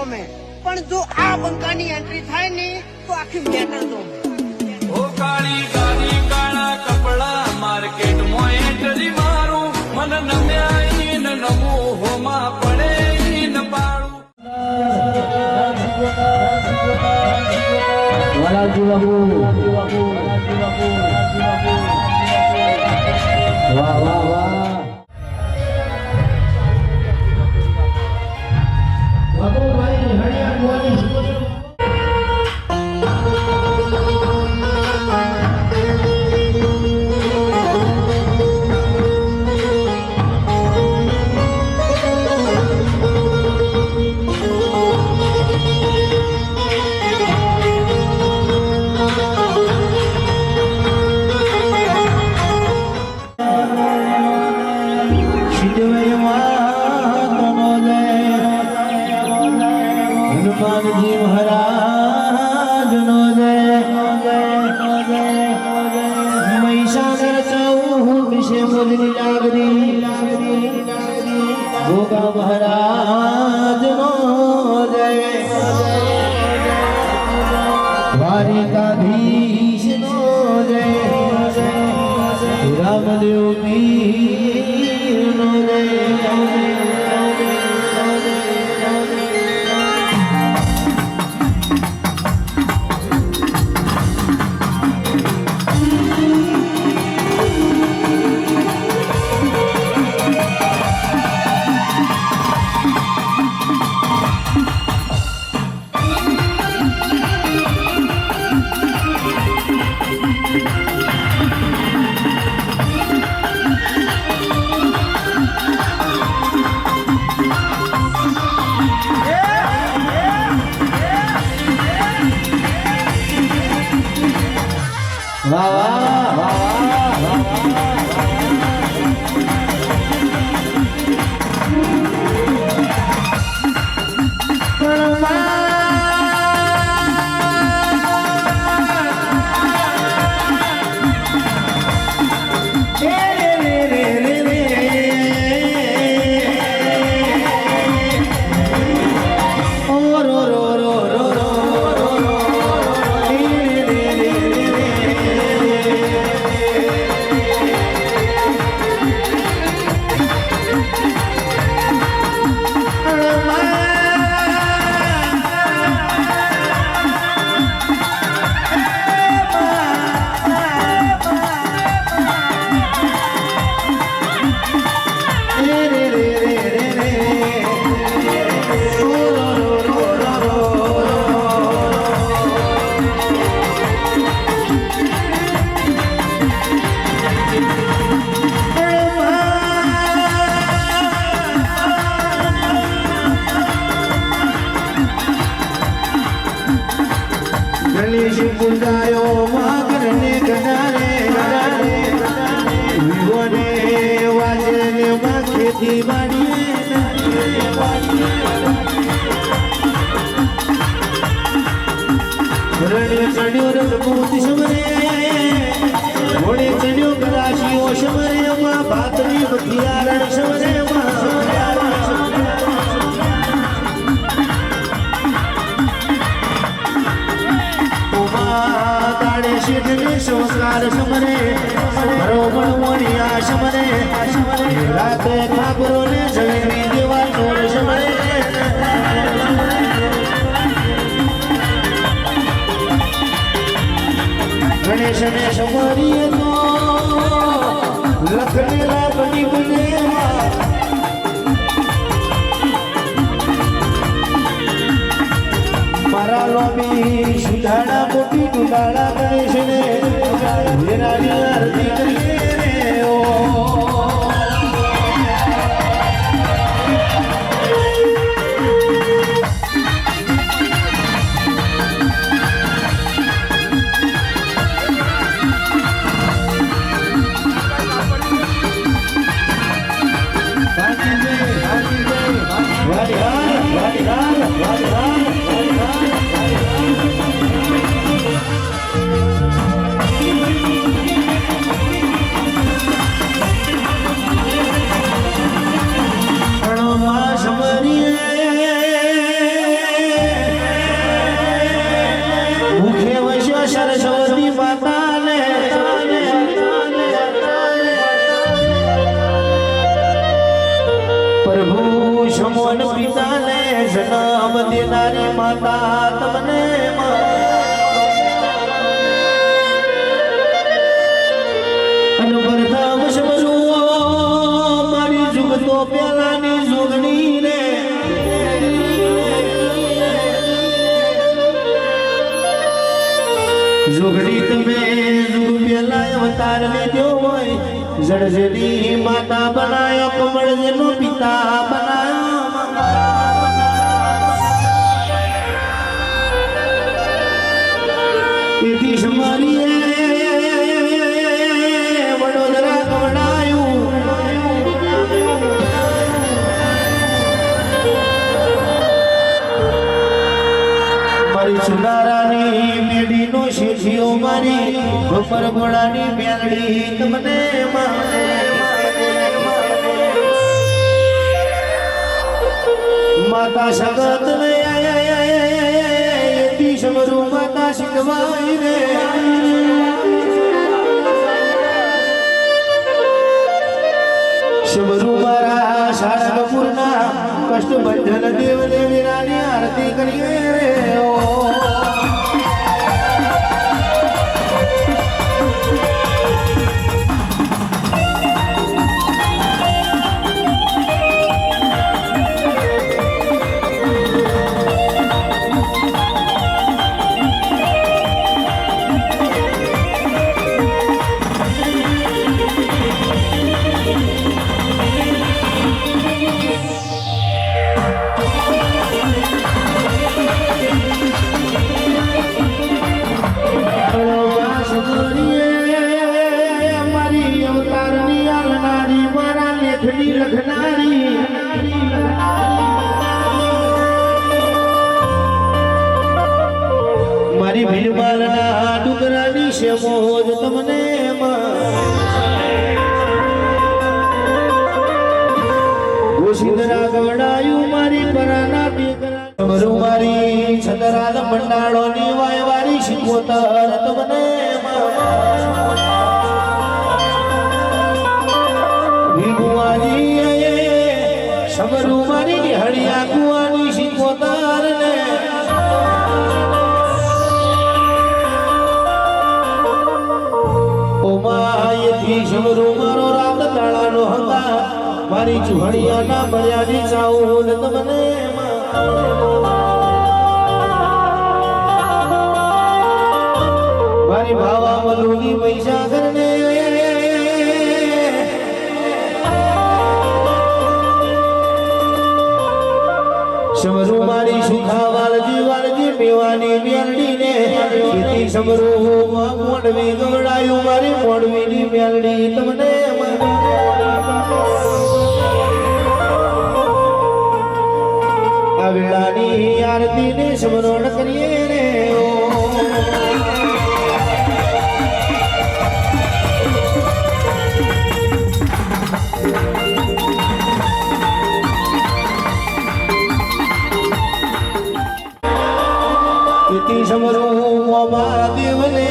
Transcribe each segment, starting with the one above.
જોમે, પણ જો આ બંકાની એન્ટ્રી થાય ને તો આખી મેટર જોમે. ઓ કાળી ગાડી કાળા કપડા માર્કેટમાં એન્ટ્રી મારું મન નમ્યા ઈન નમો હોમાં પડે ઈન પાડું. વાલાજી બાબુ વાહ વાહ વાહ બાબુભાઈ હરિયાણ મોદી હનુમાનજી મહારાજ નો જય મહિષાસુર ચૌ વિશે બોલની લાગરી ગોગા મહારાજ નો જય દ્વારિકાધીશ નો જય રામદેવ પીર નો જય. વાહ વાહ વાહ ગણેશ પૂજાયો માગરને ગણારે વિવોને વાજને માં ખેતી વાડીએ રણે ચડ્યો રજપૂત સમરે ઘોડે ચડ્યો કદાશીઓ સમરે માં ભાતરી બખિયારણ સમરે સંસ્કાર સમરે બરોબર મોરિયા સમરે રાતે ઠાકોરો ને જળની દેવા ચોર સમરે ગણેશ ને સમરીએ તો લખનેલા બની બને મારા લોબી સુધાડા મોટી દુધાડા ગણેશ ને વેરાની આરતી કરીએ રે ઓ વૈષ્ણવન પિતાને જન્મ દેનારી માતા તમને અને પ્રથમ સમરું મારી જુગ તો પેલાની જોગણી રે જોગણી તમે જુગ પેલા અવતાર લીધો હોય જડજની માતા બનાયો કમળજનો પિતા બનાયો તેથી સમારી વડોદરા કવડાયું મારી સુનારાની મેડીનો શેઠિયો મારી ગોપર ગોળાની બેલડી તમને માતા સગત ને એથી સમરું માતા શીખવાય રે સમરું મારા સાળંગપુરના કષ્ટભંજન દેવ દેવીરાની આરતી કરીએ રે મારી ભીલમાલના ડુંગરાની શેમોજ તમને ગોશિંદરા ગવડાયું મારી પરાના બેગરા મારી છદરાલ મંડાળોની વાયવારી શિકોતર તમને સમરું મારી નિહળિયા કુવાની શિકોતર ને ઓમાયથી સમરું મારો રાત દાડાનો હતા મારી ચુહડિયાના મર્યાદી ચાઉલ તમને મારી ભાવા મલુની પૈસા કરને સમરું મારી સુખા વાલજી વાલજી મેવાની મેલડી ને ખેતી સમરું મોડવી ગવડાયું મારી મોડવીની મેલડી તમને આ વેળાની આરતી ને સ્મરણ કરીએ રે સમરું મારા દેવને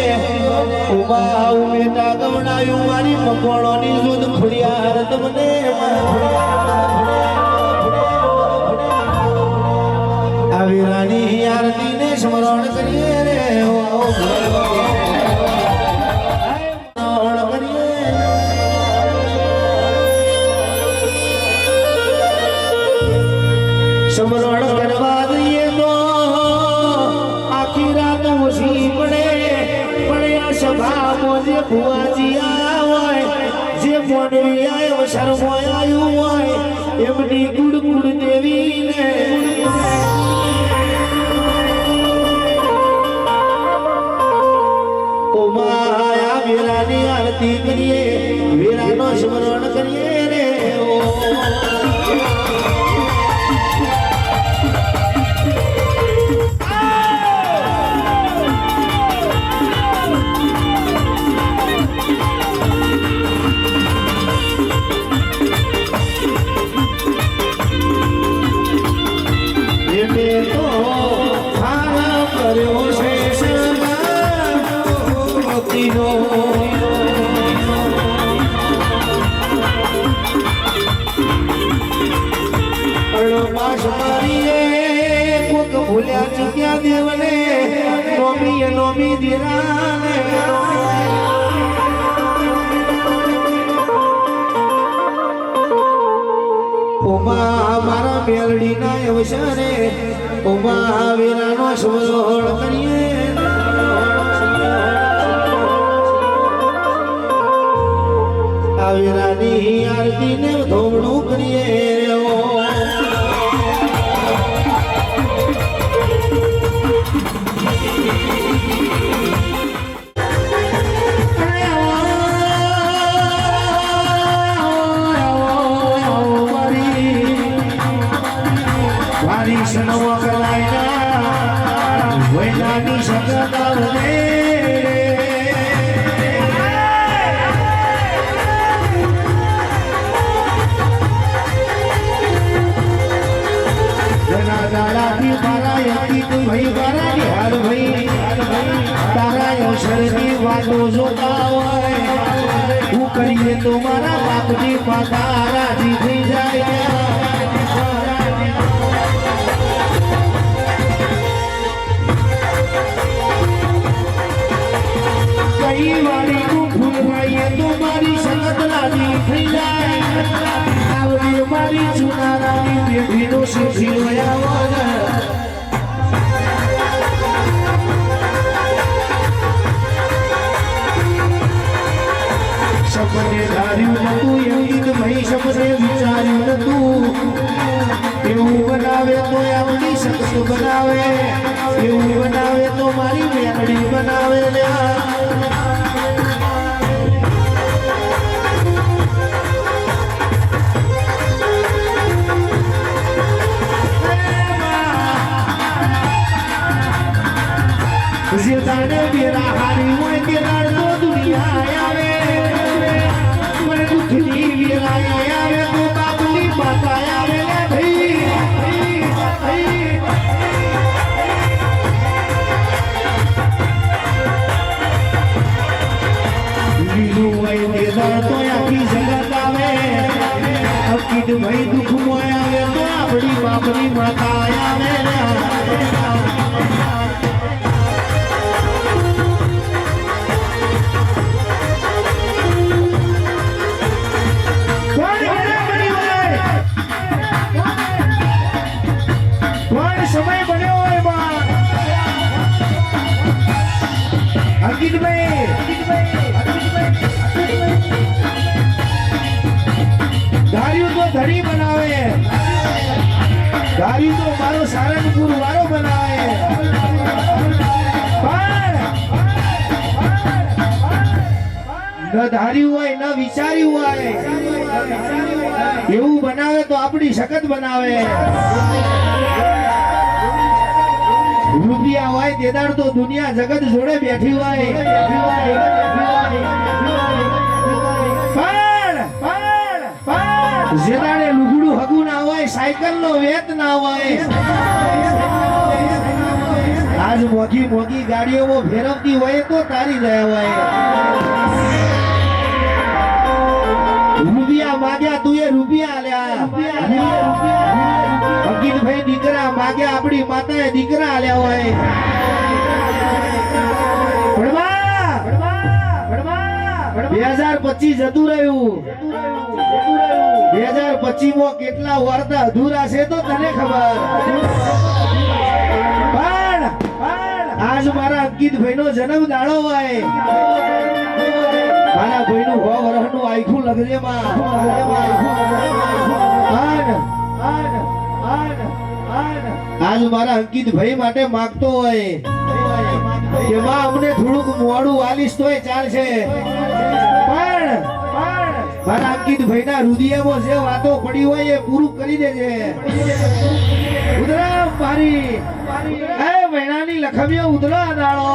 ઉમા ઉમેટા ગવડાયું મારી મકોણોની દૂધ ખુડિયાર તમને આવી રાની આરતી ને સ્મરણ કરીએ રે સ્મરણ કરવા દઈએ તો આખી રાત ઓછી પડે પણ આ સભામાં જે ભુવાજી આયા હોય જે મોડવી આવ્યો શરમો આવ્યું હોય એમની ગુડ ગુડ દેવીને ઓમાયા વેરાની આરતી કરીએ વેરાનો સ્મરણ કરીએ રે મારીએ કોક ભૂલ્યા ચૂક્યા દેવને નોમી દીરાને ઓમા મારા મેલડીના અવસરે ઓમા વીરાનો સ્વરોળ કરીએ આ વીરાની આરતીને ધોવણું કરીએ વૈનાની શકતા વધે દાદાથી મારા યતી તું ભાઈ મારા નિહાર ભાઈ તારા અવસરની વાતો જોતા હોય હું કરીએ તો મારા બાપની માતા રાજી થઈ જાય કઈ વાળી તું ફૂલવાઈએ તો મારી સંગત રાજી થઈ જાય આવડી મારી ચુનારાની બેઠીનો શીશી વયા સપને ધાર્યું નતું એવી ભાઈ સપને વિચાર્યું નતું એવું બનાવે તો આવડી સખત બનાવે એવું બનાવે તો મારી મેળડી બનાવે જે તાને બેરા હારી હોય તે તો દુનિયા આવે મને દુઃખની વેરા આવે તો બાપની માતા આવે લીલું હોય તે તો આખી જગત આવે અકીદ ભાઈ દુઃખ મોય આવે તો આપણી બાપની માતા આવે સમય બન્યો હોય બા અંકિતભાઈ ધાર્યું તો ધડી બનાવે ધાર્યું તો મારો સારંગપુર વાળો બનાવે ન ધાર્યું હોય ન વિચાર્યું હોય એવું બનાવે તો આપણી શકત બનાવે રૂપિયા હોય તેદાર તો દુનિયા જગત જોડે બેઠી હોય જેદાડે લુગડું હગું ના હોય સાયકલ નો વેત ના હોય આજ મોઘી મોઘી ગાડીઓ ફેરવતી હોય તો તારી રહ્યા હોય રૂપિયા માગ્યા તું એ રૂપિયા આલ્યા ભાઈ દીકરા માગ્યા આપણી માતાએ દીકરા આલ્યા હોય 2025 જતું રહ્યું 2025 માં કેટલા વાર્તા અધૂરા છે તો તને ખબર પણ આજ મારા અંકિતભાઈ નો જન્મ દાડો હોય મારા ભાઈ નું 100 વર્ષનું આખું લગરે માં આજ મારા અંકિતભાઈ માટે માગતો હોય કે માં અમને થોડુંક મોડું આલીશ તોય ચાલશે પણ મારા અંકિતભાઈ ના હૃદયમાં જે વાતો પડી હોય એ પૂરું કરી દેજે ઉધરા મારી એ મહિનાની લખમીઓ ઉધરો દાડો